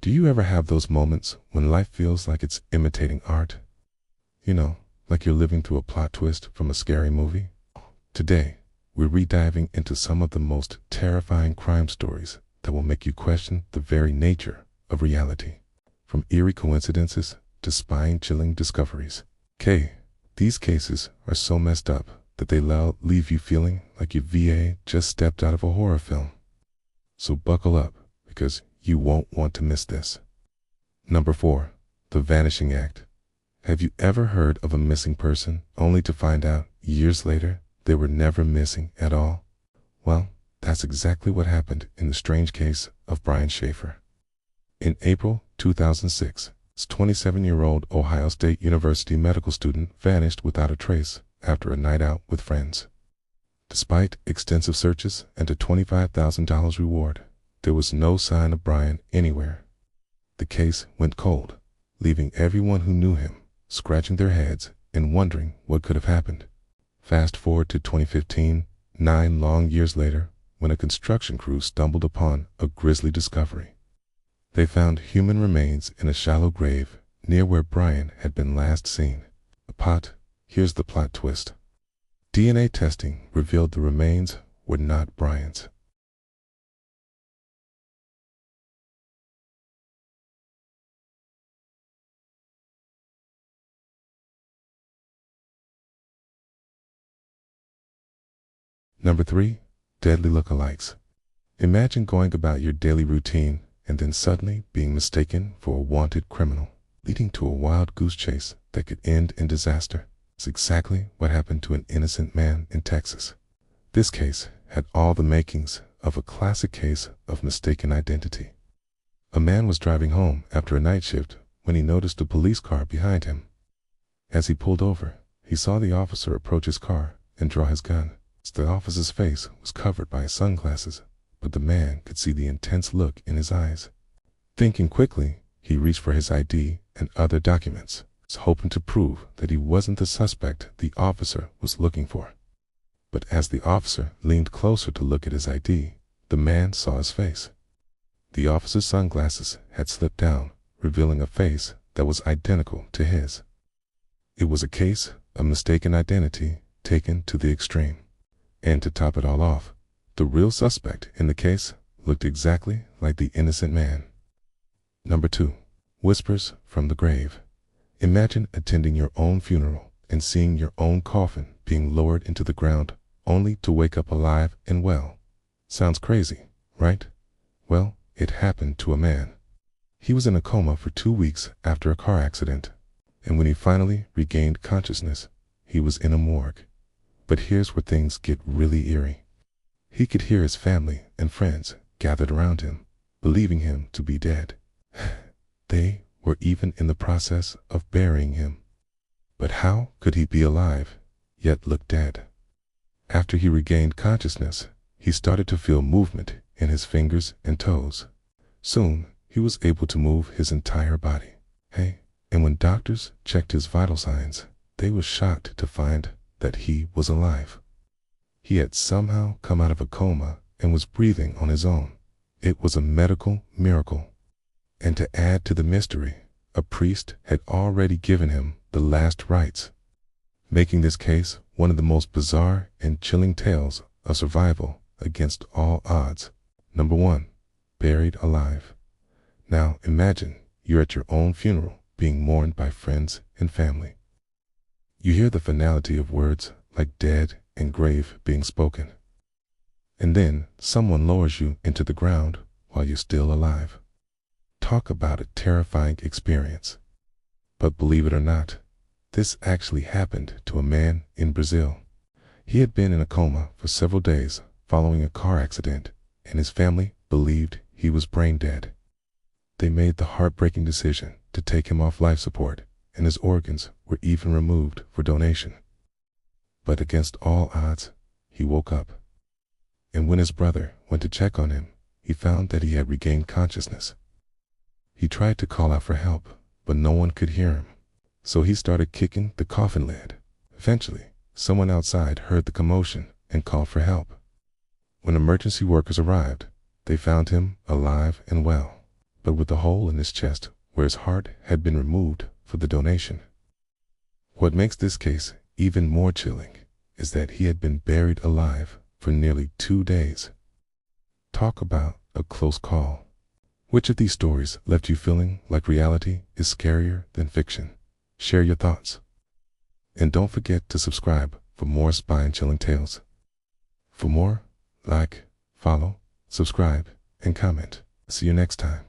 Do you ever have those moments when life feels like it's imitating art? You know, like you're living through a plot twist from a scary movie? Today, we're rediving into some of the most terrifying crime stories that will make you question the very nature of reality. From eerie coincidences to spine-chilling discoveries. These cases are so messed up that they leave you feeling like your VA just stepped out of a horror film. So buckle up, because you won't want to miss this. Number 4. The Vanishing Act. Have you ever heard of a missing person only to find out years later they were never missing at all? Well, that's exactly what happened in the strange case of Brian Schaefer. In April 2006, this 27-year-old Ohio State University medical student vanished without a trace after a night out with friends. Despite extensive searches and a $25,000 reward, there was no sign of Brian anywhere. The case went cold, leaving everyone who knew him scratching their heads and wondering what could have happened. Fast forward to 2015, 9 long years later, when a construction crew stumbled upon a grisly discovery. They found human remains in a shallow grave near where Brian had been last seen. Here's the plot twist. DNA testing revealed the remains were not Brian's. Number 3. Deadly lookalikes. Imagine going about your daily routine and then suddenly being mistaken for a wanted criminal, leading to a wild goose chase that could end in disaster. It's exactly what happened to an innocent man in Texas. This case had all the makings of a classic case of mistaken identity. A man was driving home after a night shift when he noticed a police car behind him. As he pulled over, he saw the officer approach his car and draw his gun. The officer's face was covered by his sunglasses, but the man could see the intense look in his eyes. Thinking quickly, he reached for his ID and other documents, hoping to prove that he wasn't the suspect the officer was looking for. But as the officer leaned closer to look at his ID, the man saw his face. The officer's sunglasses had slipped down, revealing a face that was identical to his. It was a case of mistaken identity taken to the extreme. And to top it all off, the real suspect in the case looked exactly like the innocent man. Number 2. Whispers from the grave. Imagine attending your own funeral and seeing your own coffin being lowered into the ground only to wake up alive and well. Sounds crazy, right? Well, it happened to a man. He was in a coma for 2 weeks after a car accident, and when he finally regained consciousness, he was in a morgue. But here's where things get really eerie. He could hear his family and friends gathered around him, believing him to be dead. They were even in the process of burying him. But how could he be alive, yet look dead? After he regained consciousness, he started to feel movement in his fingers and toes. Soon, he was able to move his entire body. And when doctors checked his vital signs, they were shocked to find that he was alive. He had somehow come out of a coma and was breathing on his own. It was a medical miracle. And to add to the mystery, a priest had already given him the last rites, making this case one of the most bizarre and chilling tales of survival against all odds. Number 1. Buried alive. Now imagine you're at your own funeral being mourned by friends and family. You hear the finality of words like dead and grave being spoken. And then someone lowers you into the ground while you're still alive. Talk about a terrifying experience. But believe it or not, this actually happened to a man in Brazil. He had been in a coma for several days following a car accident, and his family believed he was brain dead. They made the heartbreaking decision to take him off life support, and his organs were even removed for donation. But against all odds, he woke up. And when his brother went to check on him, he found that he had regained consciousness. He tried to call out for help, but no one could hear him. So he started kicking the coffin lid. Eventually, someone outside heard the commotion and called for help. When emergency workers arrived, they found him alive and well. but with a hole in his chest where his heart had been removed for the donation. What makes this case even more chilling is that he had been buried alive for nearly 2 days. Talk about a close call. Which of these stories left you feeling like reality is scarier than fiction? Share your thoughts. And don't forget to subscribe for more spine-chilling tales. For more, like, follow, subscribe, and comment. See you next time.